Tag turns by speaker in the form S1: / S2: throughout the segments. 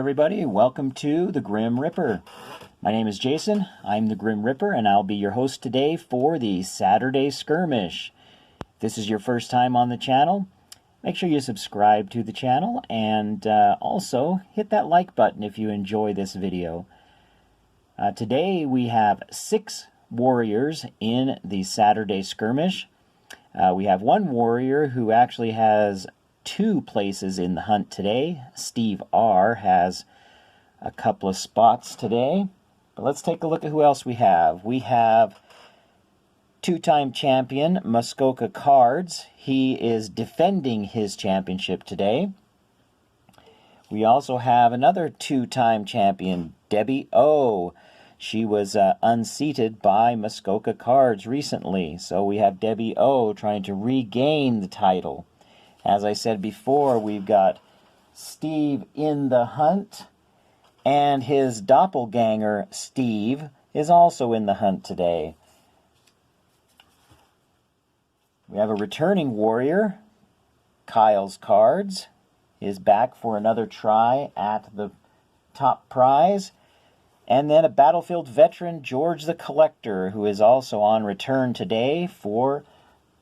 S1: everybody. Welcome to the Grim Ripper. My name is Jason. I'm the Grim Ripper, and I'll be your host today for the Saturday Skirmish. If this is your first time on the channel, make sure you subscribe to the channel and also hit that like button if you enjoy this video. Today we have 6 warriors in the Saturday Skirmish. We have one warrior who actually has 2 places in the hunt today. Steve R. has a couple of spots today. But let's take a look at who else we have. We have 2-time champion Muskoka Cards. He is defending his championship today. We also have another 2-time champion, Debbie O. She was unseated by Muskoka Cards recently. So we have Debbie O trying to regain the title. As I said before, we've got Steve in the hunt, and his doppelganger, Steve, is also in the hunt today. We have a returning warrior, Kyle's Cards, is back for another try at the top prize. And then a battlefield veteran, George the Collector, who is also on return today for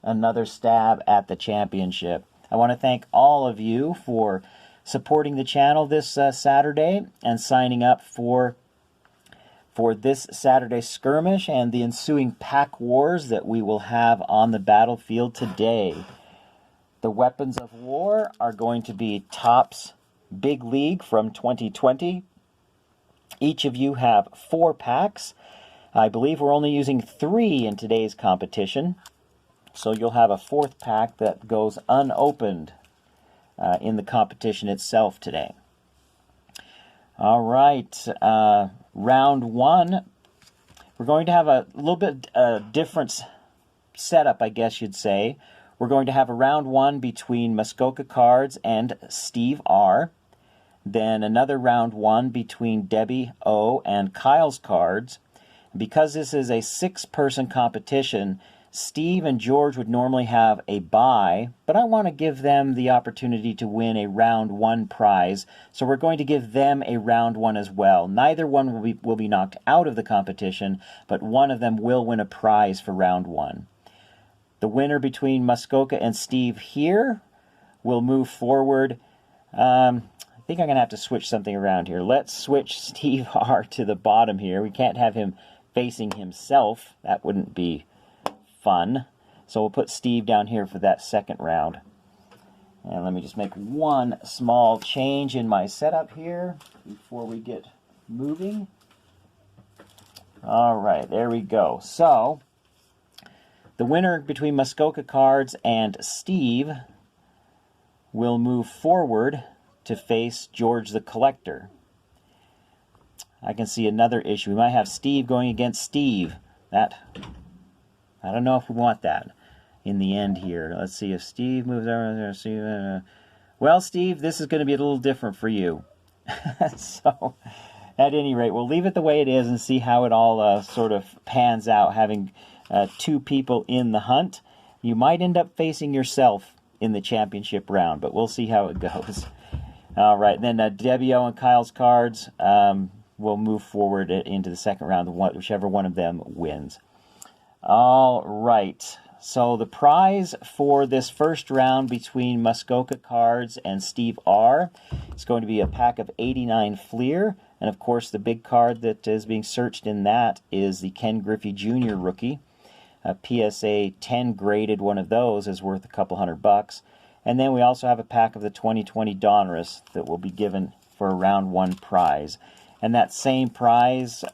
S1: another stab at the championship. I want to thank all of you for supporting the channel this Saturday and signing up for this Saturday Skirmish and the ensuing pack wars that we will have on the battlefield today. The weapons of war are going to be Topps Big League from 2020. Each of you have 4 packs. I believe we're only using 3 in today's competition. So you'll have a 4th pack that goes unopened in the competition itself today. All right, round 1. We're going to have a little bit different setup, I guess you'd say. We're going to have a round 1 between Muskoka Cards and Steve R. Then another round 1 between Debbie O and Kyle's Cards. Because this is a 6-person competition, Steve and George would normally have a bye, but I want to give them the opportunity to win a round 1 prize, so we're going to give them a round 1 as well. Neither one will be knocked out of the competition, but one of them will win a prize for round 1. The winner between Muskoka and Steve here will move forward. I think I'm going to have to switch something around here. Let's switch Steve R to the bottom here. We can't have him facing himself. That wouldn't be fun. So we'll put Steve down here for that second round. And let me just make one small change in my setup here before we get moving. All right, there we go. So the winner between Muskoka Cards and Steve will move forward to face George the Collector. I can see another issue. We might have Steve going against Steve. I don't know if we want that in the end here. Let's see if Steve moves over. Well, Steve, this is going to be a little different for you. So, at any rate, we'll leave it the way it is and see how it all sort of pans out, having 2 people in the hunt. You might end up facing yourself in the championship round, but we'll see how it goes. All right, then Debbie O and Kyle's Cards will move forward into the second round, whichever one of them wins. All right, so the prize for this first round between Muskoka Cards and Steve R is going to be a pack of 89 Fleer, and of course the big card that is being searched in that is the Ken Griffey Jr. rookie. A PSA 10 graded one of those is worth a couple $100. And then we also have a pack of the 2020 Donruss that will be given for a round 1 prize. And that same prize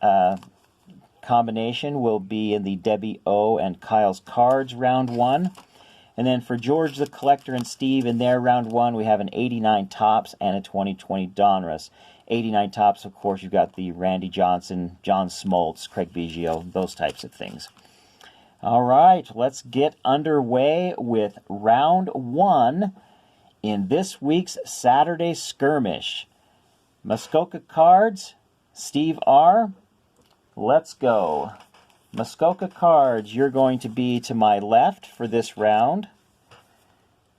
S1: combination will be in the Debbie O and Kyle's Cards round 1. And then for George the Collector and Steve in their round 1, we have an 89 Topps and a 2020 Donruss. 89 Topps, of course, you've got the Randy Johnson, John Smoltz, Craig Biggio, those types of things. All right, let's get underway with round 1 in this week's Saturday Skirmish. Muskoka Cards, Steve R. Let's go. Muskoka Cards, you're going to be to my left for this round.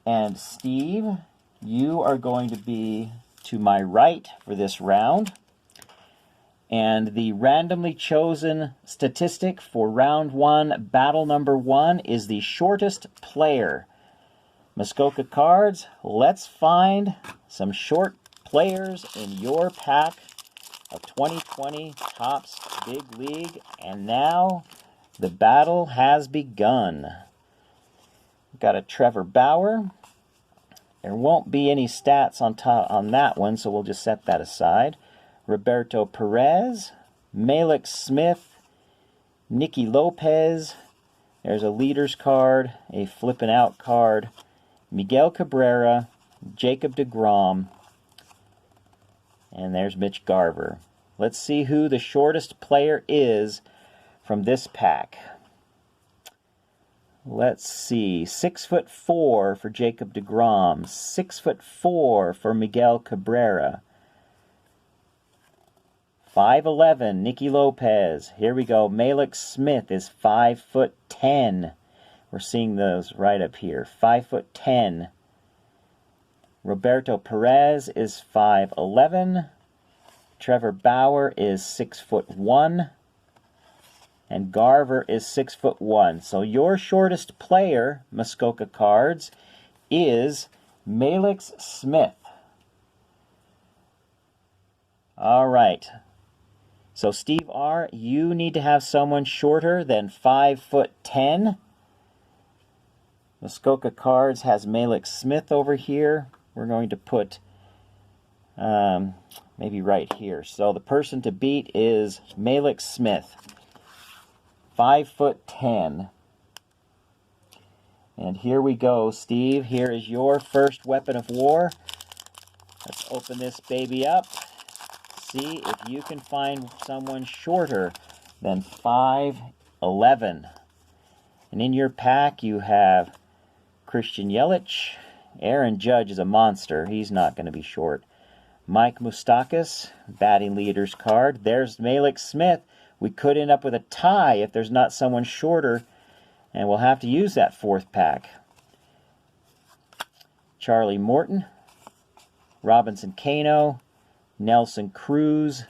S1: And Steve, you are going to be to my right for this round. And the randomly chosen statistic for round 1, battle number 1, is the shortest player. Muskoka Cards, let's find some short players in your pack of 2020 Topps Big League. And now the battle has begun. We've got a Trevor Bauer. There won't be any stats on that one, so we'll just set that aside. Roberto Perez, Malik Smith, Nicky Lopez. There's a leaders card, a flipping out card. Miguel Cabrera, Jacob deGrom, and there's Mitch Garver. Let's see who the shortest player is from this pack. Let's see, 6'4" for Jacob deGrom, 6'4" for Miguel Cabrera, 5'11", Nicky Lopez. Here we go. Malik Smith is 5'10". We're seeing those right up here. 5'10". Roberto Perez is 5'11". Trevor Bauer is 6'1". And Garver is 6'1". So your shortest player, Muskoka Cards, is Malik Smith. All right. So Steve R., you need to have someone shorter than 5'10". Muskoka Cards has Malik Smith over here. We're going to put maybe right here. So the person to beat is Malik Smith, 5'10". And here we go, Steve. Here is your first weapon of war. Let's open this baby up. See if you can find someone shorter than 5'11". And in your pack you have Christian Yelich. Aaron Judge is a monster. He's not going to be short. Mike Moustakas, batting leaders card. There's Malik Smith. We could end up with a tie if there's not someone shorter, and we'll have to use that fourth pack. Charlie Morton, Robinson Cano, Nelson Cruz,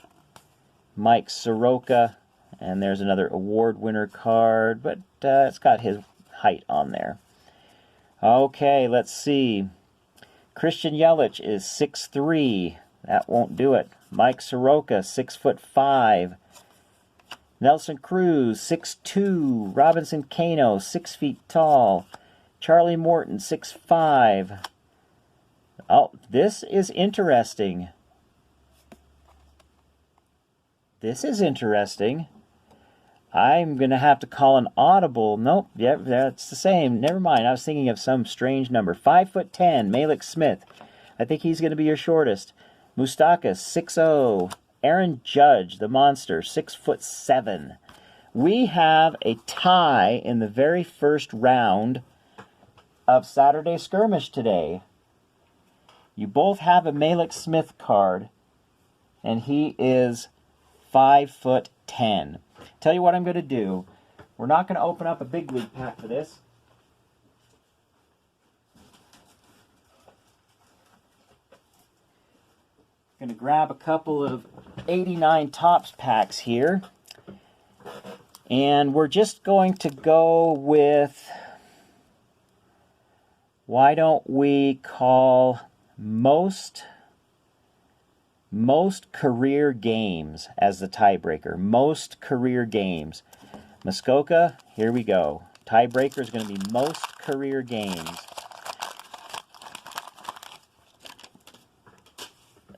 S1: Mike Soroka, and there's another award winner card, but it's got his height on there. Okay, let's see. Christian Yelich is 6'3". That won't do it. Mike Soroka, 6'5". Nelson Cruz, 6'2". Robinson Cano, 6 feet tall. Charlie Morton, 6'5". Oh, this is interesting. This is interesting. I'm going to have to call an audible. Nope, yeah, that's the same. Never mind. I was thinking of some strange number. 5'10", Malik Smith. I think he's going to be your shortest. Moustakas, 6'0". Aaron Judge, the monster, 6'7". We have a tie in the very first round of Saturday Skirmish today. You both have a Malik Smith card, and he is 5'10". Tell you what I'm going to do. We're not going to open up a big league pack for this. I'm going to grab a couple of 89 Topps packs here. And we're just going to go with, why don't we call most career games as the tiebreaker. Most career games. Muskoka, here we go. Tiebreaker is going to be most career games.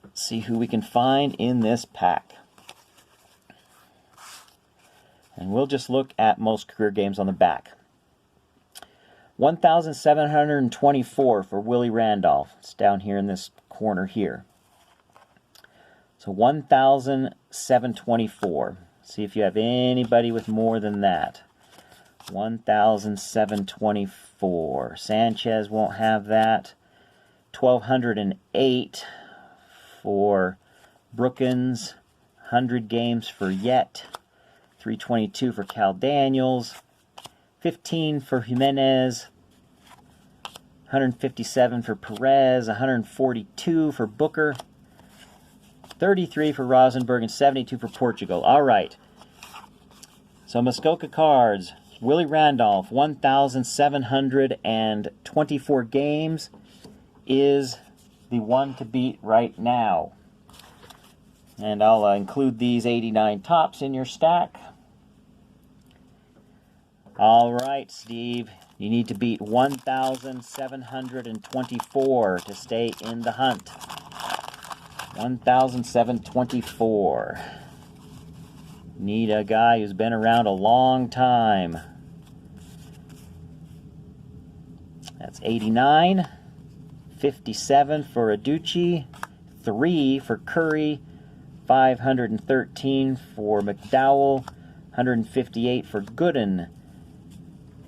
S1: Let's see who we can find in this pack. And we'll just look at most career games on the back. 1,724 for Willie Randolph. It's down here in this corner here. So 1,724. See if you have anybody with more than that. 1,724. Sanchez won't have that. 1,208 for Brookins. 100 games for Yet. 322 for Cal Daniels. 15 for Jimenez. 157 for Perez. 142 for Booker. 33 for Rosenberg, and 72 for Portugal. All right. So Muskoka cards. Willie Randolph, 1,724 games, is the one to beat right now. And I'll include these 89 tops in your stack. All right, Steve. You need to beat 1,724 to stay in the hunt. 1,724. Need a guy who's been around a long time. That's 89. 57 for Adducci. 3 for Curry. 513 for McDowell. 158 for Gooden.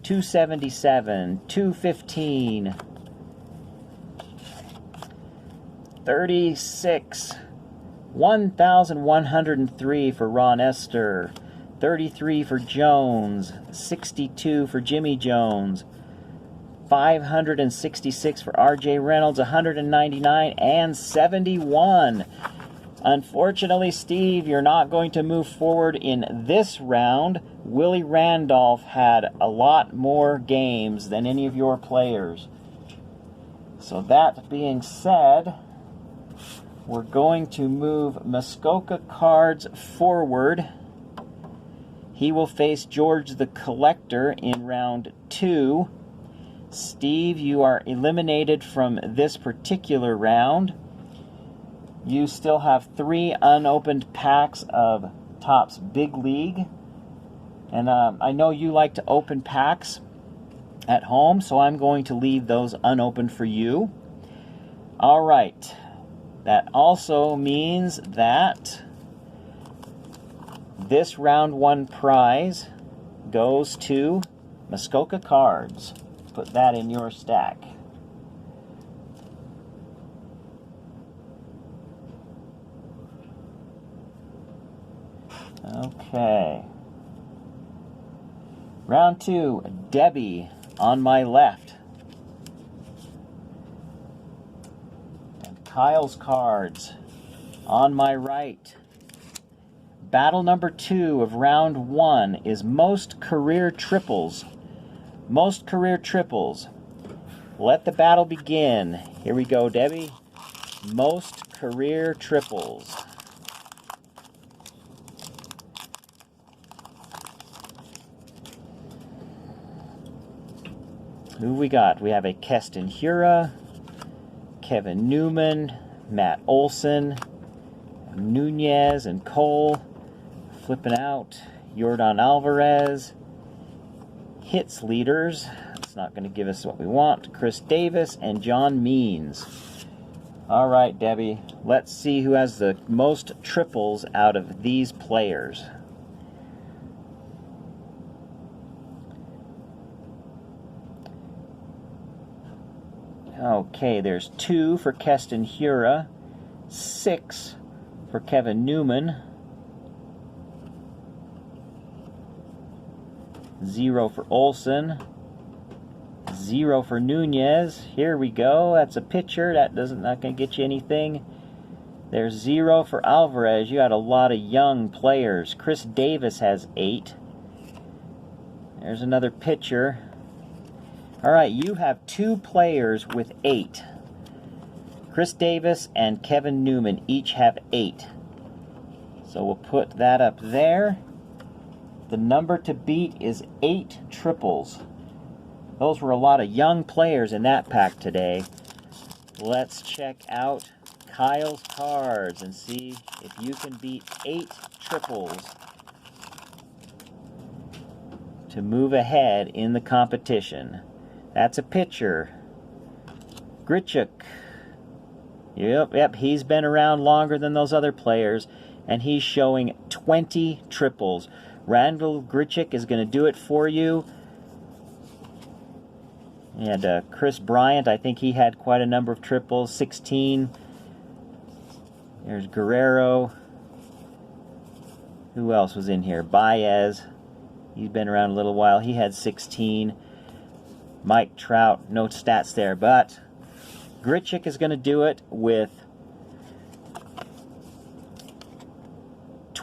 S1: 277, 215, 36, 1,103 for Ron Esther, 33 for Jones, 62 for Jimmy Jones, 566 for R.J. Reynolds, 199, and 71. Unfortunately, Steve, you're not going to move forward in this round. Willie Randolph had a lot more games than any of your players. So that being said, we're going to move Muskoka cards forward. He will face George the Collector in round 2. Steve, you are eliminated from this particular round. You still have 3 unopened packs of Topps Big League. And I know you like to open packs at home, so I'm going to leave those unopened for you. All right. That also means that this round 1 prize goes to Muskoka cards. Put that in your stack. Okay. Round 2, Debbie on my left. And Kyle's cards on my right. Battle number 2 of round 1 is most career triples. Most career triples. Let the battle begin. Here we go, Debbie. Most career triples. Who we got? We have a Keston Hiura, Kevin Newman, Matt Olson, Nunez and Cole. Flipping out, Yordan Alvarez. Hits leaders. It's not going to give us what we want. Chris Davis and John Means. All right, Debbie. Let's see who has the most triples out of these players. Okay, there's 2 for Keston Hiura, 6 for Kevin Newman, 0 for Olson, 0 for Nunez. Here we go. That's a pitcher. That not going to get you anything. There's 0 for Alvarez. You had a lot of young players. Chris Davis has 8. There's another pitcher. All right, you have 2 players with 8. Chris Davis and Kevin Newman each have 8. So we'll put that up there. The number to beat is 8 triples. Those were a lot of young players in that pack today. Let's check out Kyle's cards and see if you can beat 8 triples to move ahead in the competition. That's a pitcher. Grichuk. Yep, he's been around longer than those other players, and he's showing 20 triples. Randall Grichuk is going to do it for you. And Chris Bryant, I think he had quite a number of triples, 16. There's Guerrero. Who else was in here? Baez. He's been around a little while. He had 16. Mike Trout, no stats there, but Grichuk is going to do it with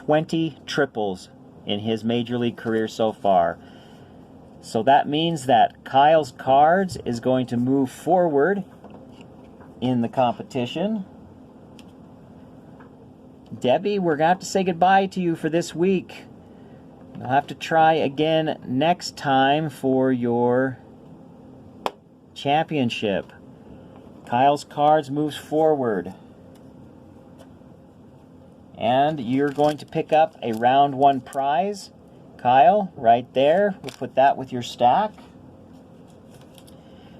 S1: 20 triples in his Major League career so far. So that means that Kyle's Cards is going to move forward in the competition. Debbie, we're going to have to say goodbye to you for this week. You'll have to try again next time for your championship. Kyle's Cards moves forward. And you're going to pick up a round 1 prize. Kyle, right there. We'll put that with your stack.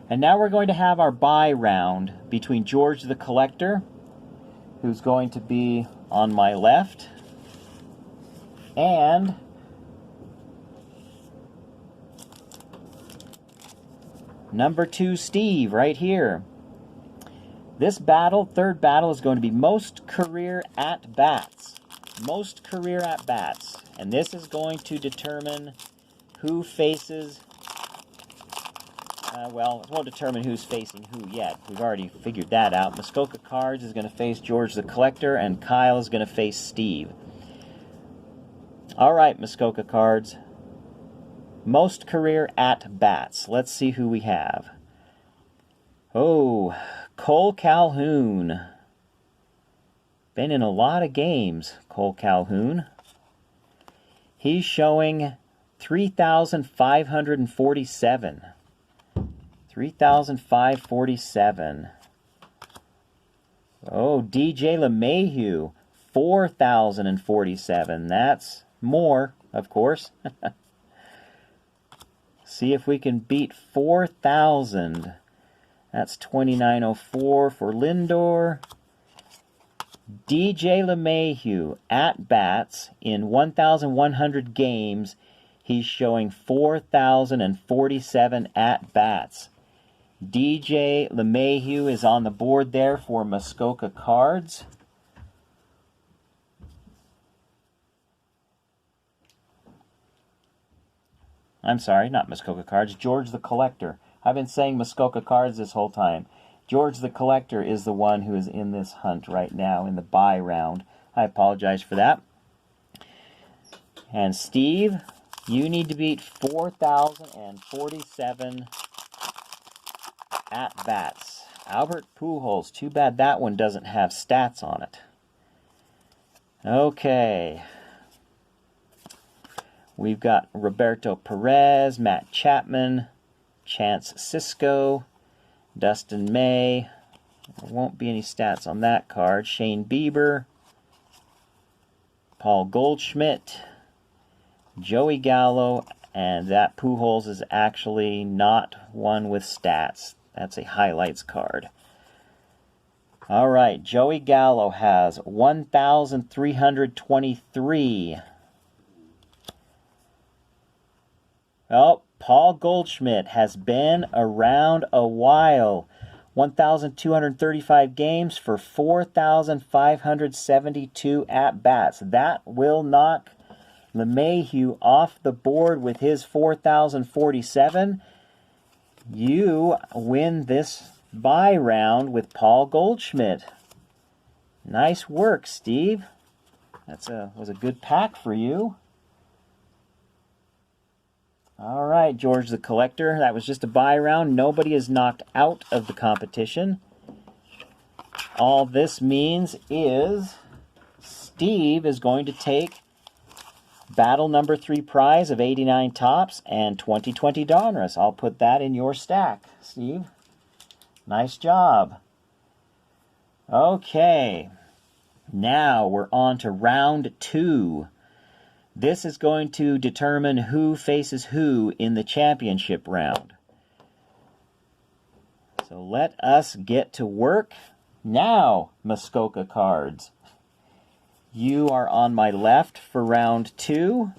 S1: And now we're going to have our bye round between George the Collector, who's going to be on my left, and number 2, Steve, right here. This battle, third battle, is going to be most career at-bats. Most career at-bats. And this is going to determine who faces... well, it won't determine who's facing who yet. We've already figured that out. Muskoka Cards is going to face George the Collector, and Kyle is going to face Steve. All right, Muskoka Cards. Most career at-bats. Let's see who we have. Oh, Cole Calhoun. Been in a lot of games, Cole Calhoun. He's showing 3,547. 3,547. Oh, DJ LeMahieu, 4,047. That's more, of course. See if we can beat 4,000. That's 2,904 for Lindor. DJ LeMahieu, at-bats in 1,100 games. He's showing 4,047 at-bats. DJ LeMahieu is on the board there for Muskoka Cards. I'm sorry, not Muskoka Cards, George the Collector. I've been saying Muskoka Cards this whole time. George the Collector is the one who is in this hunt right now in the bye round. I apologize for that. And Steve, you need to beat 4,047 at-bats. Albert Pujols, too bad that one doesn't have stats on it. Okay. We've got Roberto Perez, Matt Chapman, Chance Sisco, Dustin May. There won't be any stats on that card. Shane Bieber, Paul Goldschmidt, Joey Gallo, and that Pujols is actually not one with stats. That's a highlights card. All right, Joey Gallo has 1,323. Oh, Paul Goldschmidt has been around a while. 1,235 games for 4,572 at-bats. That will knock LeMahieu off the board with his 4,047. You win this bye round with Paul Goldschmidt. Nice work, Steve. Was a good pack for you. All right, George the Collector. That was just a bye round. Nobody is knocked out of the competition. All this means is Steve is going to take battle number 3 prize of 89 Topps and 2020 Donruss. I'll put that in your stack, Steve. Nice job. Okay. Now we're on to round 2. This is going to determine who faces who in the championship round. So let us get to work. Now, Muskoka Cards. You are on my left for round 2.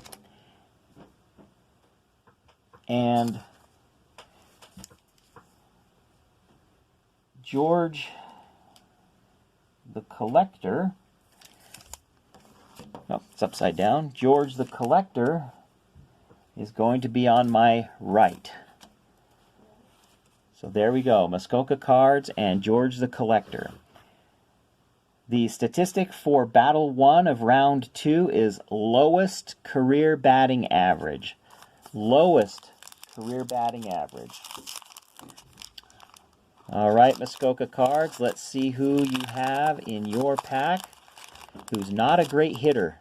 S1: And George the Collector... Oh, it's upside down. George the Collector is going to be on my right. So there we go. Muskoka Cards and George the Collector. The statistic for Battle 1 of Round 2 is lowest career batting average. Lowest career batting average. All right, Muskoka cards, let's see who you have in your pack who's not a great hitter.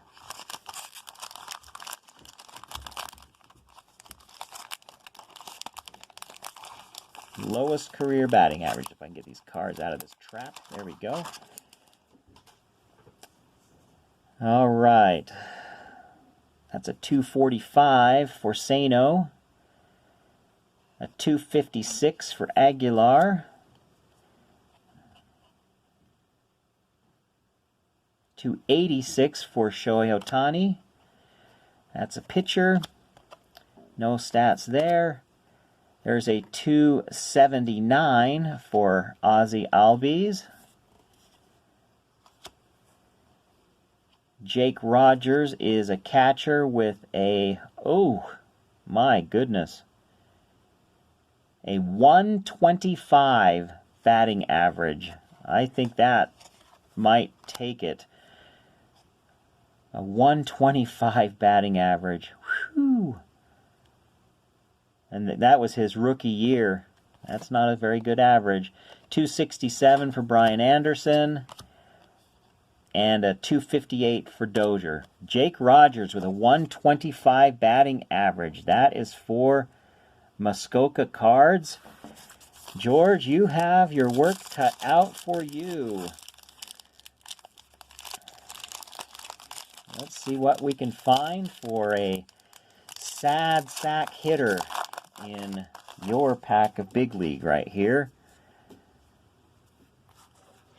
S1: Lowest career batting average. If I can get these cards out of this trap. There we go. All right. That's a 245 for Sano. A 256 for Aguilar. 286 for Shohei Ohtani. That's a pitcher. No stats there. There's a 279 for Ozzie Albies. Jake Rogers is a catcher with a, oh my goodness, a 125 batting average. I think that might take it. A 125 batting average. Whew. And that was his rookie year. That's not a very good average. 267 for Brian Anderson. And a 258 for Dozier. Jake Rogers with a 125 batting average. That is for Muskoka cards. George, you have your work cut out for you. Let's see what we can find for a sad sack hitter in your pack of Big League right here.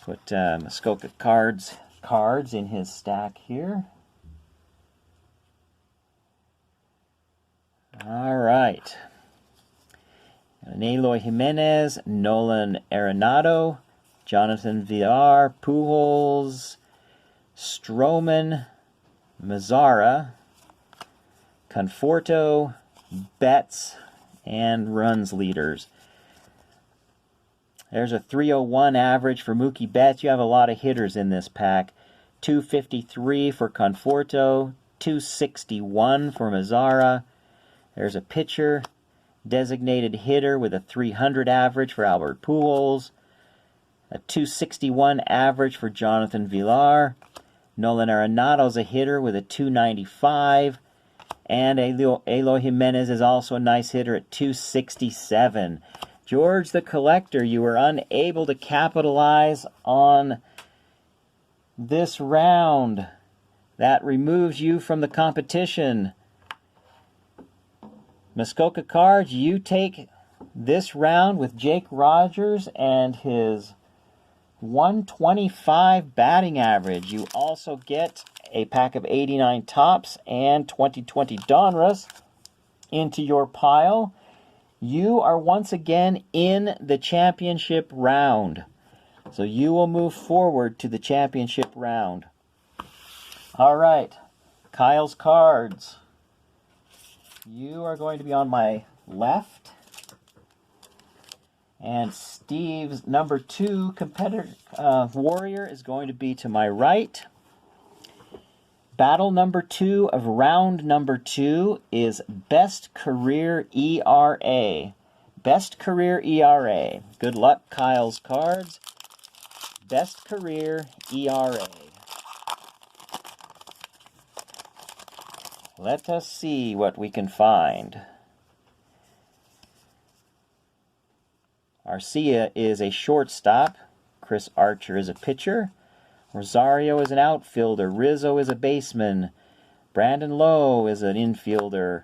S1: Put Muskoka cards in his stack here. All right. Eloy Jimenez, Nolan Arenado, Jonathan Villar, Pujols, Stroman, Mazzara, Conforto, Betts, and runs leaders. There's a 301 average for Mookie Betts. You have a lot of hitters in this pack. 253 for Conforto, 261 for Mazzara. There's a pitcher, designated hitter with a 300 average for Albert Pujols. A 261 average for Jonathan Villar. Nolan Arenado's a hitter with a 295. And Eloy Jimenez is also a nice hitter at 267. George the Collector, you were unable to capitalize on this round. That removes you from the competition. Muskoka cards, you take this round with Jake Rogers and his 125 batting average. You also get a pack of 89 Topps and 2020 Donruss into your pile. You are once again in the championship round. So you will move forward to the championship round. All right, Kyle's cards. You are going to be on my left. And Steve's number 2 competitor warrior is going to be to my right. Battle number 2 of round number 2 is Best Career ERA. Best Career ERA. Good luck, Kyle's cards. Best Career ERA. Let us see what we can find. Arcia is a shortstop. Chris Archer is a pitcher. Rosario is an outfielder. Rizzo is a baseman. Brandon Lowe is an infielder.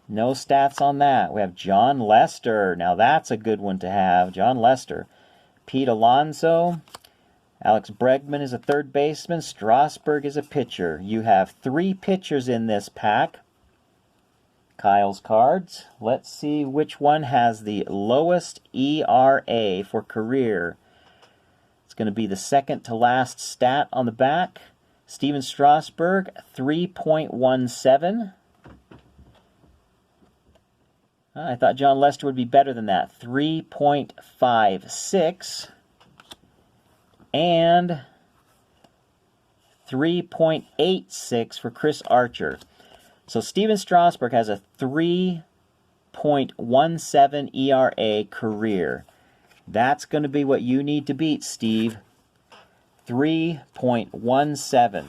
S1: No stats on that. We have John Lester. Now that's a good one to have. John Lester. Pete Alonso. Alex Bregman is a third baseman. Strasburg is a pitcher. You have 3 pitchers in this pack. Kyle's cards. Let's see which one has the lowest ERA for career. It's going to be the second to last stat on the back. Steven Strasburg, 3.17. I thought John Lester would be better than that. 3.56. And 3.86 for Chris Archer. So Steven Strasburg has a 3.17 ERA career. That's going to be what you need to beat, Steve. 3.17.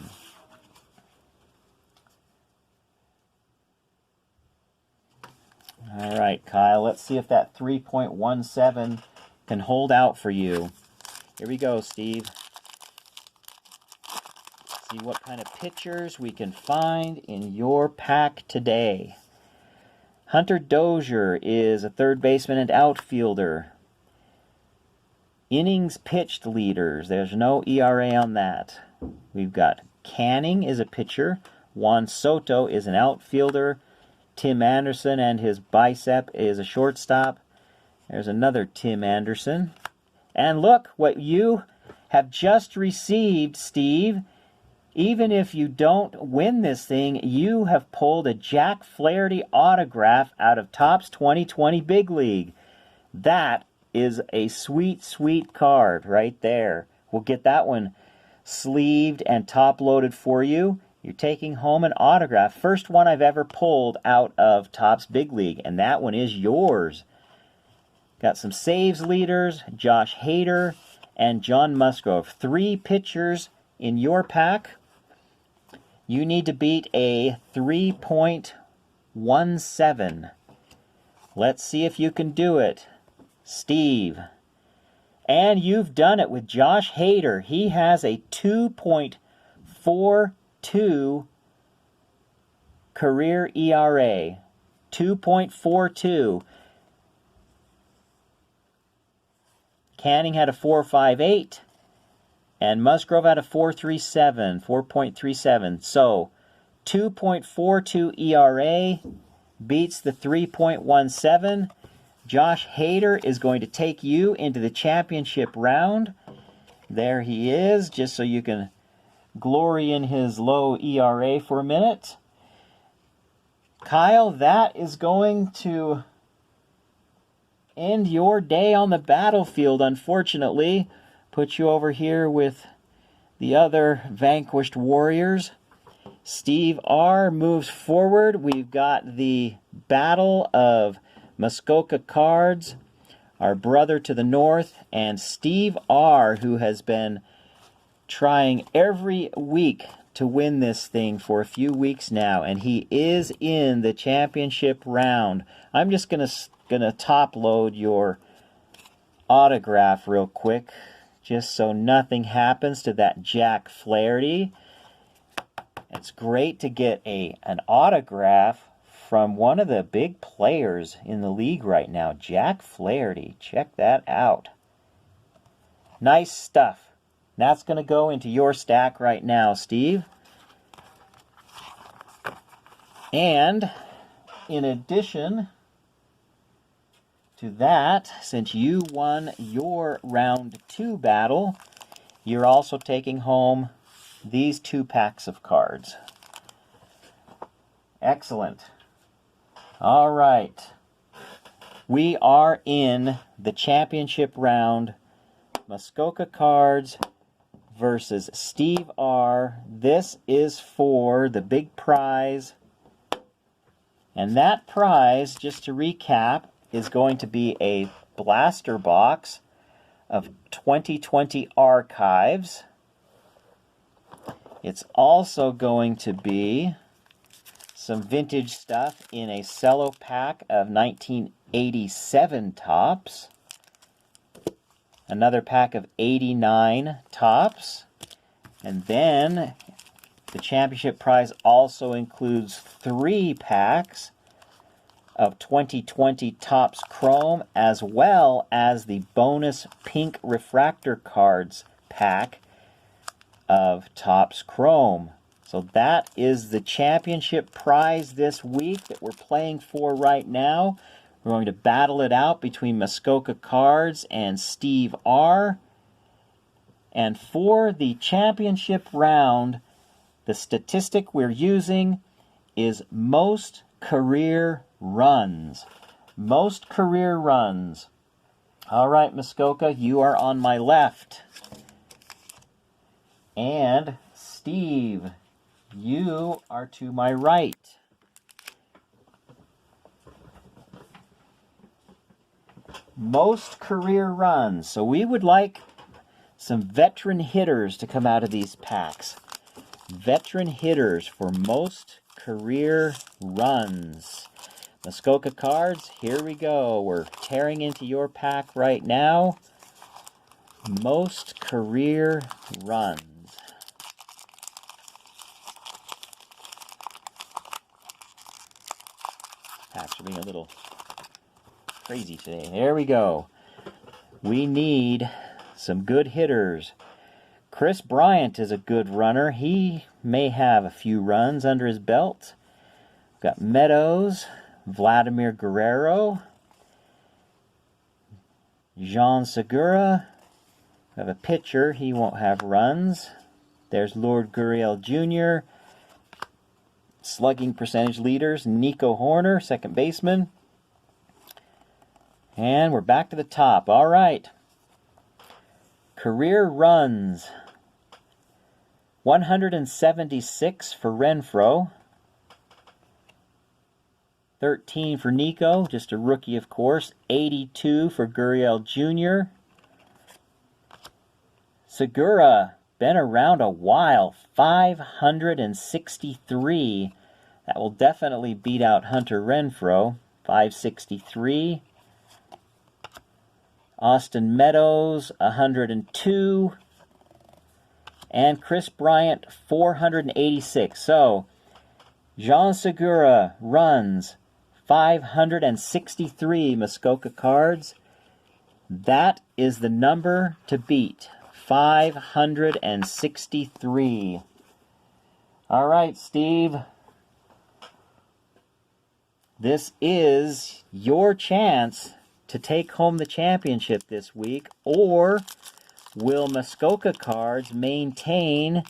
S1: All right, Kyle, let's see if that 3.17 can hold out for you. Here we go, Steve. See what kind of pitchers we can find in your pack today. Hunter Dozier is a third baseman and outfielder. Innings pitched leaders. There's no ERA on that. We've got Canning is a pitcher. Juan Soto is an outfielder. Tim Anderson and his bicep is a shortstop. There's another Tim Anderson. And look what you have just received, Steve. Even if you don't win this thing, you have pulled a Jack Flaherty autograph out of Topps 2020 Big League. That is a sweet, sweet card right there. We'll get that one sleeved and top-loaded for you. You're taking home an autograph. First one I've ever pulled out of Topps Big League, and that one is yours. Got some saves leaders, Josh Hader and John Musgrove. 3 pitchers in your pack. You need to beat a 3.17. Let's see if you can do it, Steve. And you've done it with Josh Hader. He has a 2.42 career ERA. 2.42. Canning had a 4.58. And Musgrove had a 4.37. So, 2.42 ERA beats the 3.17. Josh Hader is going to take you into the championship round. There he is, just so you can glory in his low ERA for a minute. Kyle, that is going to end your day on the battlefield, unfortunately. Put you over here with the other vanquished warriors. Steve R. moves forward. We've got the Battle of Muskoka Cards, our brother to the north, and Steve R., who has been trying every week to win this thing for a few weeks now, and he is in the championship round. I'm just gonna top load your autograph real quick, just so nothing happens to that Jack Flaherty. It's great to get an autograph from one of the big players in the league right now, Jack Flaherty. Check that out. Nice stuff. That's going to go into your stack right now, Steve. And in addition to that, since you won your round 2 battle, you're also taking home these 2 packs of cards. Excellent. All right. We are in the championship round. Muskoka Cards versus Steve R. This is for the big prize. And that prize, just to recap, is going to be a blaster box of 2020 archives. It's also going to be some vintage stuff in a cello pack of 1987 tops. Another pack of 89 tops. And then the championship prize also includes 3 packs of 2020 Topps Chrome, as well as the bonus pink refractor cards pack of Topps Chrome. So that is the championship prize this week that we're playing for right now. We're going to battle it out between Muskoka Cards and Steve R. And for the championship round, the statistic we're using is most career runs. Most career runs. All right, Muskoka, you are on my left. And Steve, you are to my right. Most career runs. So we would like some veteran hitters to come out of these packs. Veteran hitters for most career runs. Muskoka cards, here we go. We're tearing into your pack right now. Most career runs. Packs are being a little crazy today. There we go. We need some good hitters. Chris Bryant is a good runner. He may have a few runs under his belt. We've got Meadows, Vladimir Guerrero, Jean Segura. We have a pitcher. He won't have runs. There's Lord Gurriel Jr. Slugging percentage leaders, Nico Horner, second baseman. And we're back to the top. All right. Career runs. 176 for Renfroe. 13 for Nico, just a rookie of course. 82 for Gurriel Jr. Segura, been around a while. 563. That will definitely beat out Hunter Renfroe. 563. Austin Meadows, 102. And Chris Bryant, 486. So, Jean Segura runs 563 Muskoka cards. That is the number to beat. 563. All right, Steve. This is your chance to take home the championship this week, or will Muskoka Cards maintain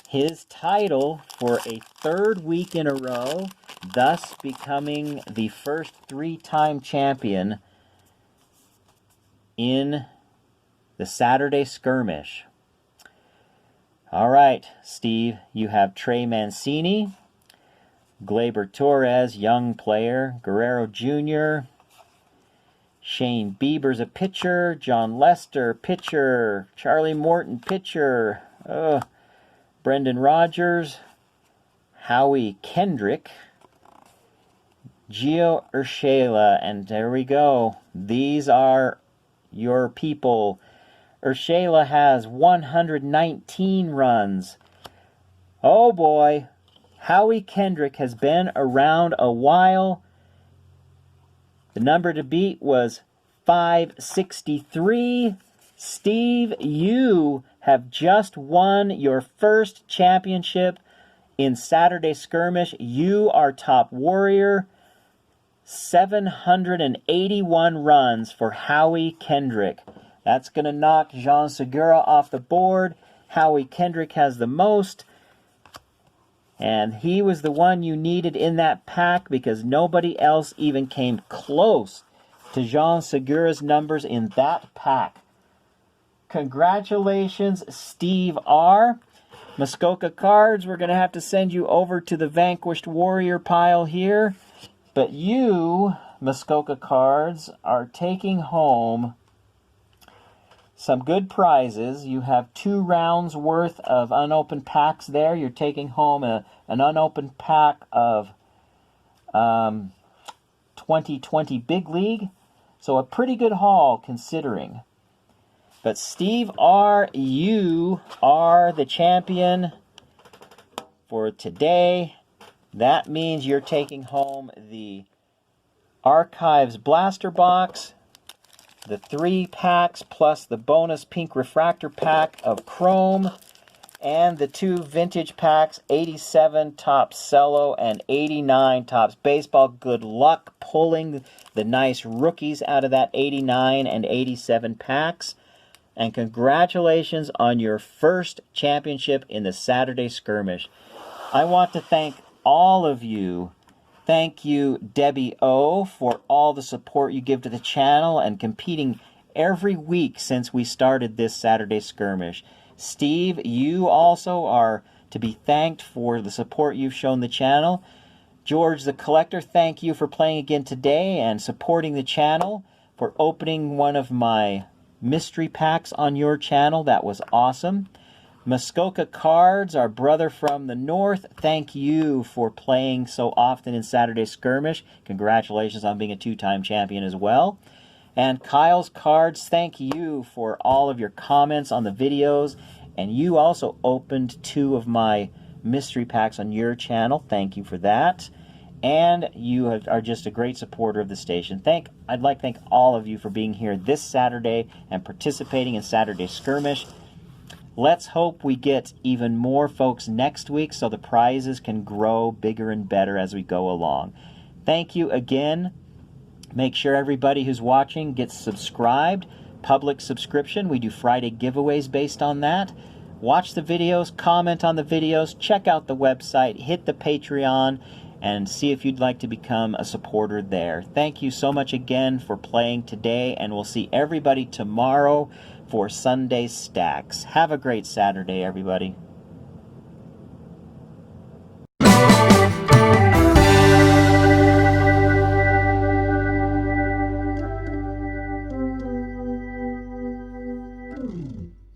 S1: his title for a third week in a row, thus becoming the first three-time champion in the Saturday Skirmish? All right, Steve, you have Trey Mancini, Gleyber Torres, young player, Guerrero Jr., Shane Bieber's a pitcher, John Lester, pitcher, Charlie Morton, pitcher, Brendan Rodgers, Howie Kendrick, Gio Urshela, and there we go. These are your people. Urshela has 119 runs. Oh boy, Howie Kendrick has been around a while. The number to beat was 563. Steve, you have just won your first championship in Saturday Skirmish. You are top warrior. 781 runs for Howie Kendrick. That's going to knock Jean Segura off the board. Howie Kendrick has the most. And he was the one you needed in that pack because nobody else even came close to Jean Segura's numbers in that pack. Congratulations, Steve R. Muskoka Cards, we're going to have to send you over to the Vanquished Warrior pile here. But you, Muskoka Cards, are taking home some good prizes. You have 2 rounds worth of unopened packs there. You're taking home an unopened pack of 2020 Big League. So a pretty good haul considering. But Steve R., you are the champion for today. That means you're taking home the Archives Blaster Box, the 3 packs plus the bonus pink refractor pack of Chrome, and the 2 vintage packs, 87 Topps Cello and 89 Topps Baseball. Good luck pulling the nice rookies out of that 89 and 87 packs. And congratulations on your first championship in the Saturday Skirmish. I want to thank all of you. Thank you, Debbie O, for all the support you give to the channel and competing every week since we started this Saturday Skirmish. Steve, you also are to be thanked for the support you've shown the channel. George the Collector, thank you for playing again today and supporting the channel, for opening one of my mystery packs on your channel. That was awesome. Muskoka Cards, our brother from the north, thank you for playing so often in Saturday Skirmish. Congratulations on being a 2-time champion as well. And Kyle's Cards, thank you for all of your comments on the videos. And you also opened 2 of my mystery packs on your channel. Thank you for that. And you are just a great supporter of the station. I'd like to thank all of you for being here this Saturday and participating in Saturday Skirmish. Let's hope we get even more folks next week so the prizes can grow bigger and better as we go along. Thank you again. Make sure everybody who's watching gets subscribed. Public subscription. We do Friday giveaways based on that. Watch the videos, comment on the videos, check out the website, hit the Patreon, and see if you'd like to become a supporter there. Thank you so much again for playing today, and we'll see everybody tomorrow for Sunday Stacks. Have a great Saturday, everybody.